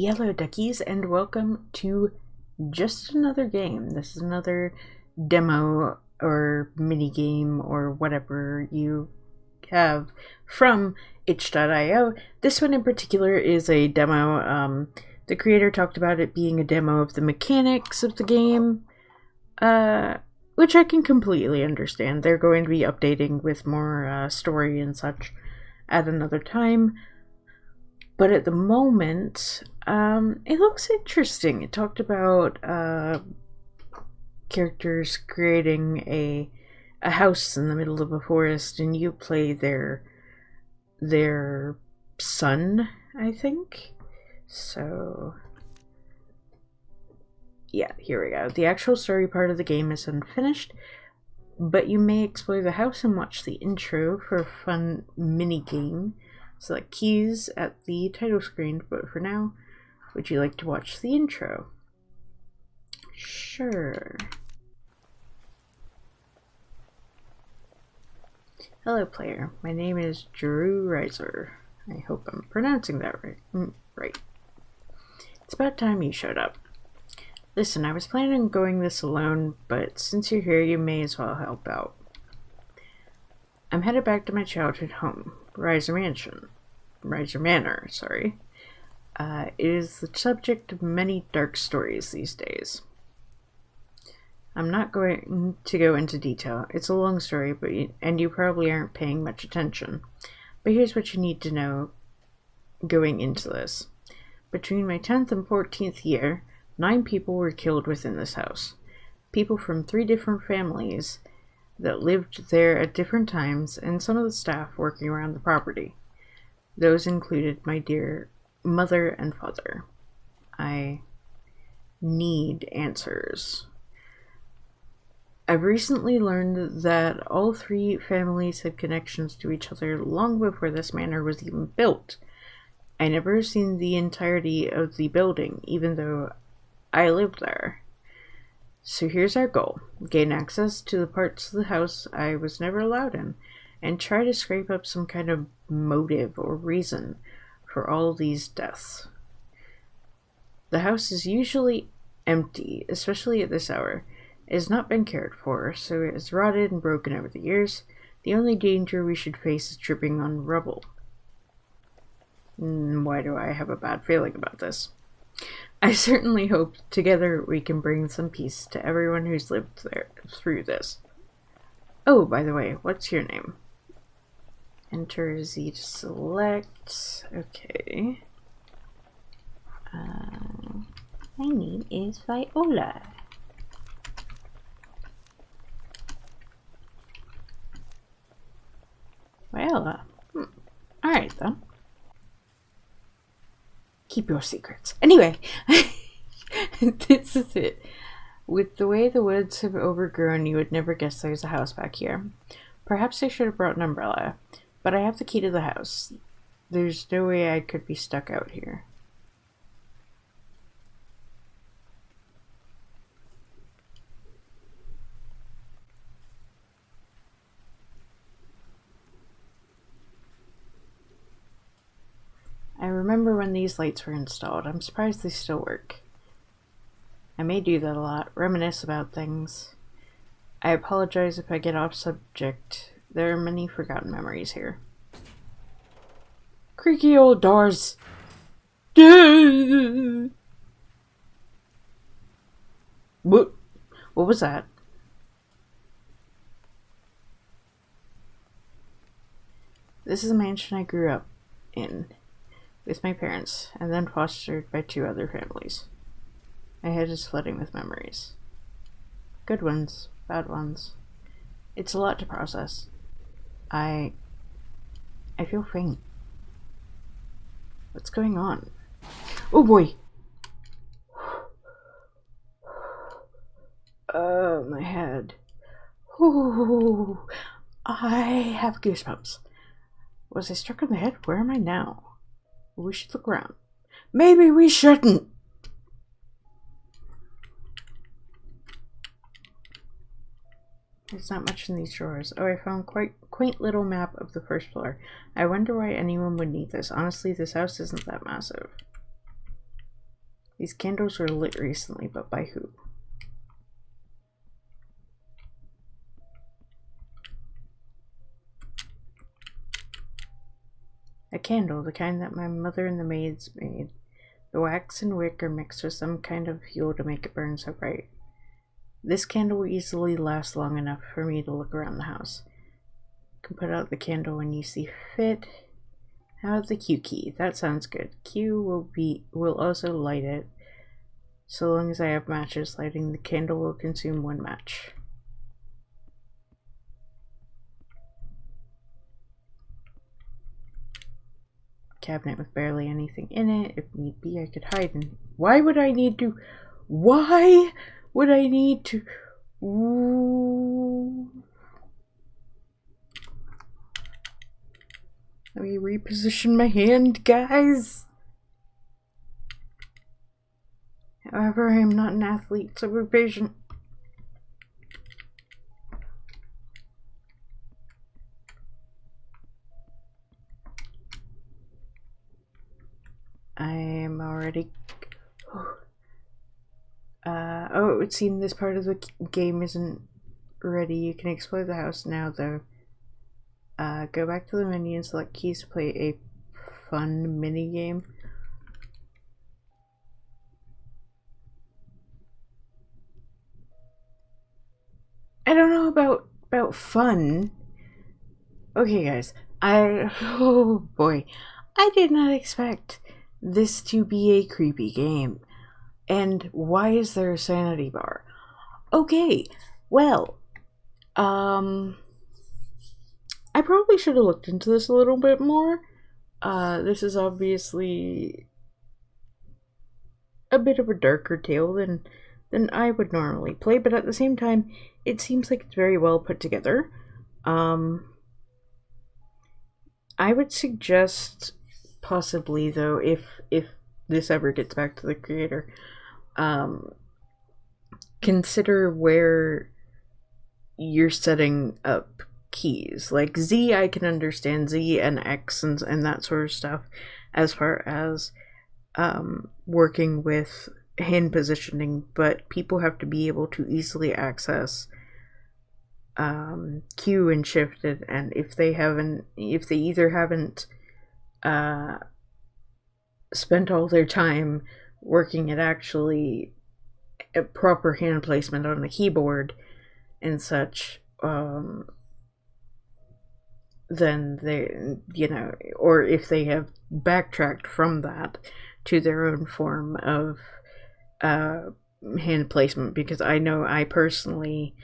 Yellow duckies, and welcome to just another game. This is another demo or mini game or whatever you have from itch.io. This one in particular is a demo. The creator talked about it being a demo of the mechanics of the game, which I can completely understand. They're going to be updating with more story and such at another time. But at the moment, it looks interesting. It talked about characters creating a house in the middle of a forest, and you play their son, I think. So, yeah, here we go. The actual story part of the game is unfinished, but you may explore the house and watch the intro for a fun mini game. Select keys at the title screen, but for now, would you like to watch the intro? Sure. Hello player, my name is Drew Reiser. I hope I'm pronouncing that right. It's about time you showed up. Listen, I was planning on going this alone, but since you're here, you may as well help out. I'm headed back to my childhood home, Reiser Manor, sorry. It is the subject of many dark stories these days. I'm not going to go into detail. It's a long story, and you probably aren't paying much attention. But here's what you need to know going into this. Between my 10th and 14th year, 9 people were killed within this house. People from 3 different families that lived there at different times, and some of the staff working around the property. Those included my dear mother and father. I need answers. I've recently learned that all 3 families had connections to each other long before this manor was even built. I never seen the entirety of the building, even though I lived there. So here's our goal. Gain access to the parts of the house I was never allowed in, and try to scrape up some kind of motive or reason for all these deaths. The house is usually empty, especially at this hour. It has not been cared for, so it has rotted and broken over the years. The only danger we should face is tripping on rubble. Why do I have a bad feeling about this? I certainly hope together we can bring some peace to everyone who's lived through this. Oh, by the way, what's your name? Enter Z to select. Okay. My name is Viola. Viola. Alright then. Keep your secrets. Anyway, this is it. With the way the woods have overgrown, you would never guess there's a house back here. Perhaps I should have brought an umbrella, but I have the key to the house. There's no way I could be stuck out here. I remember when these lights were installed. I'm surprised they still work. I may do that a lot, reminisce about things. I apologize if I get off subject. There are many forgotten memories here. Creaky old doors. What was that? This is a mansion I grew up in with my parents, and then fostered by 2 other families. My head is flooding with memories. Good ones, bad ones. It's a lot to process. I feel faint. What's going on? Oh boy! Oh, my head. Ooh, I have goosebumps. Was I struck on the head? Where am I now? We should look around. Maybe we shouldn't! There's not much in these drawers. Oh, I found quite quaint little map of the first floor. I wonder why anyone would need this. Honestly, this house isn't that massive. These candles were lit recently, but by who? A candle, the kind that my mother and the maids made. The wax and wick are mixed with some kind of fuel to make it burn so bright. This candle will easily last long enough for me to look around the house. You can put out the candle when you see fit. Have the Q key. That sounds good. Q will also light it. So long as I have matches lighting, the candle will consume 1 match. Cabinet with barely anything in it. If need be, I could hide in. Why would I need to? Why would I need to? Ooh. Let me reposition my hand, guys. However, I am not an athlete, so be patient. I am already. Oh, it would seem this part of the game isn't ready. You can explore the house now, though. Go back to the menu and select keys to play a fun mini game. I don't know about fun. Okay, guys. Oh boy, I did not expect this to be a creepy game. And why is there a sanity bar? Okay, well, I probably should have looked into this a little bit more. This is obviously a bit of a darker tale than I would normally play, but at the same time, it seems like it's very well put together. I would suggest possibly, though, if this ever gets back to the creator, consider where you're setting up keys. Like Z, I can understand Z and X and that sort of stuff as far as working with hand positioning, but people have to be able to easily access Q and Shift, and if they either haven't spent all their time working at actually a proper hand placement on the keyboard and such, then they, or if they have backtracked from that to their own form of hand placement, because I know I personally,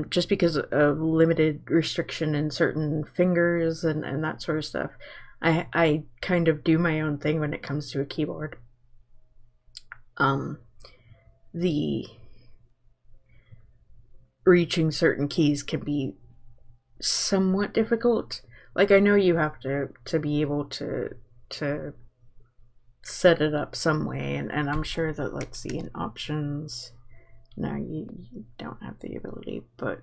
just because of limited restriction in certain fingers and that sort of stuff, I kind of do my own thing when it comes to a keyboard. The reaching certain keys can be somewhat difficult. Like, I know you have to be able to set it up some way, and I'm sure that, let's see, in options, no, you don't have the ability, but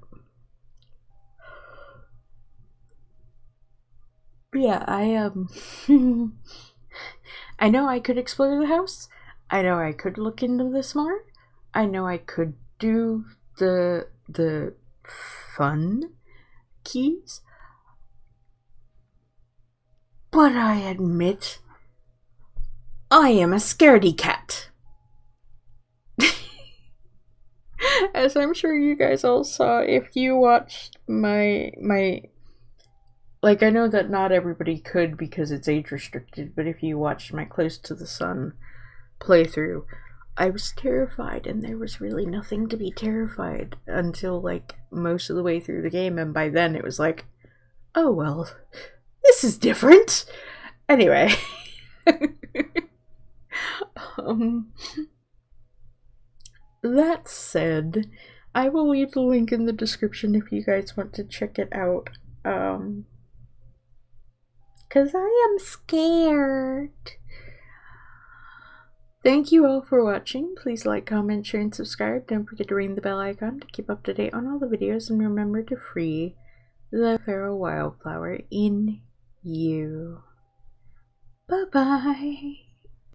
yeah, I I know I could explore the house. I know I could look into this more. I know I could do the fun keys. But I admit, I am a scaredy cat. As I'm sure you guys all saw if you watched my like, I know that not everybody could because it's age restricted, but if you watched my Close to the Sun playthrough, I was terrified, and there was really nothing to be terrified until like most of the way through the game, and by then it was like, oh well, this is different. Anyway. That said, I will leave the link in the description if you guys want to check it out. Cause I am scared. Thank you all for watching. Please like, comment, share, and subscribe. Don't forget to ring the bell icon to keep up to date on all the videos, and remember to free the feral wildflower in you. Bye-bye.